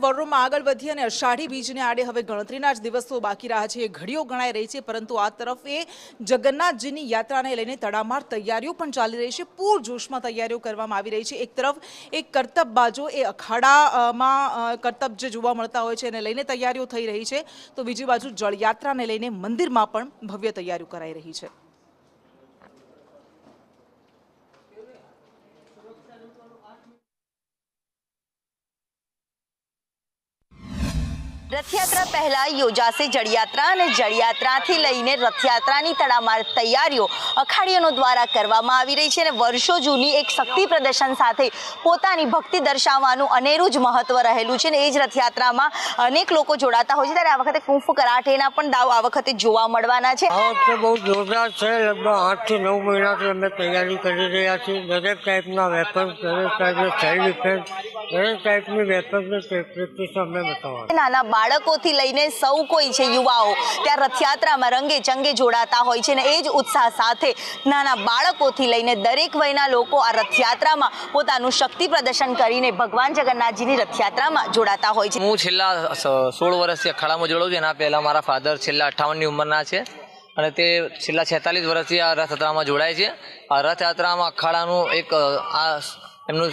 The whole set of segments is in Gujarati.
વરોમાં આગળ વધી અને અષાઢી બીજને આડે હવે ગણતરીના જ દિવસો બાકી રહ્યા છે, ઘડીઓ ગણાઈ રહી છે, પરંતુ આ તરફ એ જગન્નાથજીની યાત્રાને લઈને તડામાર તૈયારીઓ પણ ચાલી રહી છે, પૂરજોશમાં તૈયારીઓ કરવામાં આવી રહી છે। એક તરફ એક કરતબબાજો એ અખાડામાં કરતબ જે જોવા મળતા હોય છે એને લઈને તૈયારીઓ થઈ રહી છે, તો બીજી બાજુ જળયાત્રાને લઈને મંદિરમાં પણ ભવ્ય તૈયારીઓ કરાઈ રહી છે। રથયાત્રા પહેલા યોજાશે જળયાત્રા અને જળયાત્રાથી લઈને રથયાત્રાની તડામાર તૈયારીઓ અખાડીઓનો દ્વારા કરવામાં આવી રહી છે અને વર્ષો જૂની એક શક્તિ પ્રદર્શન સાથે પોતાની ભક્તિ દર્શાવવાનું અનેરું જ મહત્વ રહેલું છે અને એ જ રથયાત્રામાં અનેક લોકો જોડાતા હોય છે। ત્યારે આ વખતે કુંફ કરાટેના પણ દાવ આ વખતે જોવા મળવાના છે। આ વખતે બહુ જોરદાર છે, લગભગ 8 થી 9 મહિનાથી અમે તૈયારી કરી રહ્યા છીએ। દરેક ટાઈપના વેપન્સ, દરેક ટાઈપના સેલ્ફ ડિફેન્સ, દરેક ટાઈપની વેપન્સની પ્રેક્ટિસ અમે બતાવવા નાના બાળકોથી લઈને સૌ કોઈ છે યુવાઓ ત્યાં રથયાત્રામાં રંગે ચંગે જોડાતા હોય છે અને એ જ ઉત્સાહ સાથે નાના બાળકોથી લઈને દરેક વયના લોકો આ રથયાત્રામાં પોતાનું શક્તિ પ્રદર્શન કરીને ભગવાન જગન્નાથજીની રથયાત્રામાં જોડાતા હોય છે। હું છેલ્લા 16 વર્ષથી અખાડામાં જોડાઉં છું। એના પહેલાં મારા ફાધર છેલ્લા 58ની ઉંમરના છે અને તે છેલ્લા 46 વર્ષથી આ રથયાત્રામાં જોડાય છે। આ રથયાત્રામાં અખાડાનું એક આ એમનું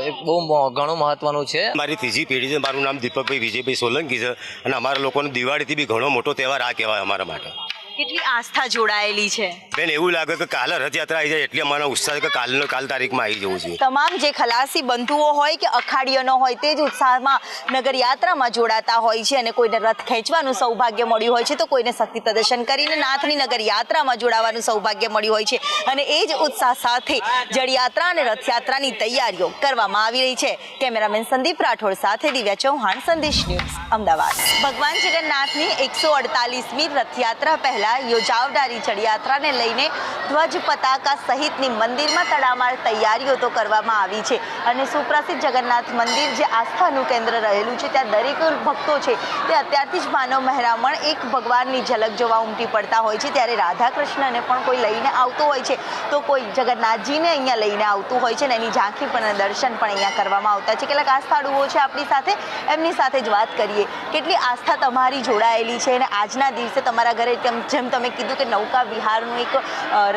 એક બહુ ઘણું મહત્વનું છે। મારી ત્રીજી પેઢી છે। મારું નામ દીપકભાઈ વિજયભાઈ સોલંકી છે અને અમારા લોકોનો દિવાળીથી બી ઘણો મોટો તહેવાર આ કહેવાય અમારા માટે। કેટલી આસ્થા જોડાયેલી છે બેન, એવું લાગે કે કાલે રથયાત્રા આવી જાય એટલે અમારો ઉત્સાહ કે કાલ તારીખમાં આવી જવું છે। તમામ જે ખલાસી બંધુઓ હોય કે અખાડીઓનો હોય તે જ ઉત્સાહમાં નગર યાત્રામાં જોડાતા હોય છે અને કોઈને રથ ખેંચવાનું સૌભાગ્ય મળ્યું હોય છે તો કોઈને શક્તિ પ્રદર્શન કરીને નાથની નગર યાત્રામાં જોડાવાનું સૌભાગ્ય મળ્યું હોય છે અને એ જ ઉત્સાહ સાથે જળયાત્રા અને રથયાત્રાની તૈયારીઓ કરવામાં આવી રહી છે। કેમેરામેન સંદીપ રાઠોડ સાથે દિવ્યા ચૌહાણ, સંદેશ ન્યૂઝ, અમદાવાદ। ભગવાન જગન્નાથની 148મી રથયાત્રા પહેલા યોજાવનારી જળયાત્રાને લઈને ધ્વજ પતાકા સહિતની મંદિરમાં તડામાર તૈયારીઓ તો કરવામાં આવી છે અને સુપ્રસિદ્ધ જગન્નાથ મંદિર જે આસ્થાનું કેન્દ્ર રહેલું છે ત્યાં દરેક ભક્તો છે તે અત્યારથી જ માનવ મહેરામણ એક ભગવાનની ઝલક જોવા ઉમટી પડતા હોય છે। ત્યારે રાધા કૃષ્ણને પણ કોઈ લઈને આવતું હોય છે તો કોઈ જગન્નાથજીને અહીંયા લઈને આવતું હોય છે અને એની ઝાંખી પણ દર્શન પણ અહીંયા કરવામાં આવતા છે। કેટલાક આસ્થાળુઓ છે આપણી સાથે, એમની સાથે જ વાત કરીએ। કેટલી આસ્થા તમારી જોડાયેલી છે અને આજના દિવસે તમારા ઘરે જેમ તમે કીધું કે નૌકા વિહારનો એક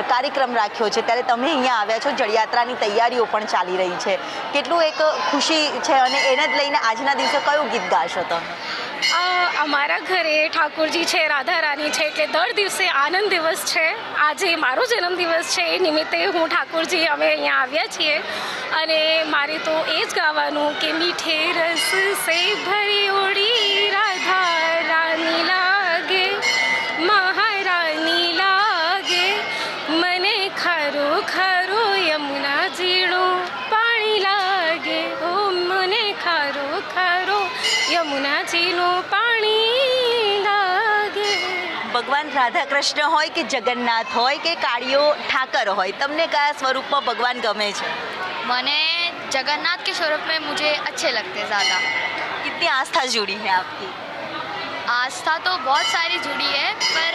કાર્યક્રમ રાખ્યો છે ત્યારે તમે અહીંયા આવ્યા છો, જળયાત્રાની તૈયારીઓ પણ ચાલી રહી છે, કેટલું એક ખુશી છે અને એને જ લઈને આજના દિવસે કયું ગીત ગાશો તમે? અમારા ઘરે ઠાકોરજી છે, રાધા રાની છે, એટલે દર દિવસે આનંદ દિવસ છે। આજે મારો જન્મદિવસ છે, એ નિમિત્તે હું ઠાકોરજી અમે અહીંયા આવ્યા છીએ અને મારે તો એ જ ગાવાનું કે મીઠે રસ સે ભરી ઉડી રાધા રાની લાગે, મહારાની લાગે, મને ખારું ખારું યમુના ઝીણું પાણી લાગે, ઓ મને ખારું ખારું યમુના ઝીણું પાણી લાગે। ભગવાન રાધા કૃષ્ણ હોય કે જગન્નાથ હોય કે કાળીઓ ઠાકર હોય, તમને કયા સ્વરૂપમાં ભગવાન ગમે છે? मैंने जगन्नाथ के स्वरूप में मुझे अच्छे लगते ज़्यादा। कितनी आस्था जुड़ी है आपकी? आस्था तो बहुत सारी जुड़ी है पर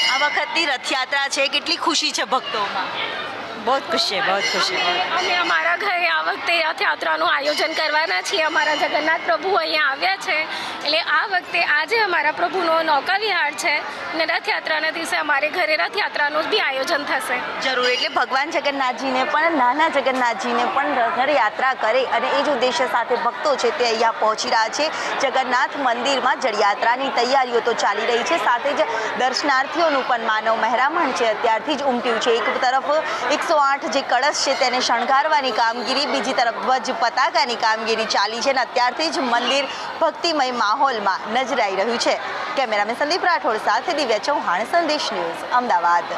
આ વખતની રથયાત્રા છે, કેટલી ખુશી છે ભક્તોમાં? બહુ ખુશી, બહુ ખુશી। અમે અમારા ઘરે આ વખતે રથયાત્રાનું આયોજન કરવાના છીએ। અમારા જગન્નાથ પ્રભુ અહીંયા આવ્યા છે એટલે આ વખતે આજે અમારા પ્રભુનો નૌકા વિહાર છે અને રથયાત્રાના દિવસે અમારે ઘરે રથયાત્રાનું બી આયોજન થશે। જરૂર, એટલે ભગવાન જગન્નાથજીને પણ નાના જગન્નાથજીને પણ રથયાત્રા કરે અને એ જ ઉદ્દેશ્ય સાથે ભક્તો છે તે અહીંયા પહોંચી રહ્યા છે। જગન્નાથ મંદિરમાં જળયાત્રાની તૈયારીઓ તો ચાલી રહી છે, સાથે જ દર્શનાર્થીઓનું પણ માનવ મહેરામણ છે અત્યારથી જ ઉમટ્યું છે। એક તરફ 108 જે કળશ છે તેને શણગારવાની કામગીરી, બીજી તરફ ધ્વજ પતાકાની કામગીરી ચાલી છે અને અત્યારથી જ મંદિર ભક્તિમય માહોલમાં નજરાઈ રહ્યું છે। કેમેરામેન સંદીપ રાઠોડ સાથે દિવ્યા ચૌહાણ, સંદેશ ન્યૂઝ, અમદાવાદ।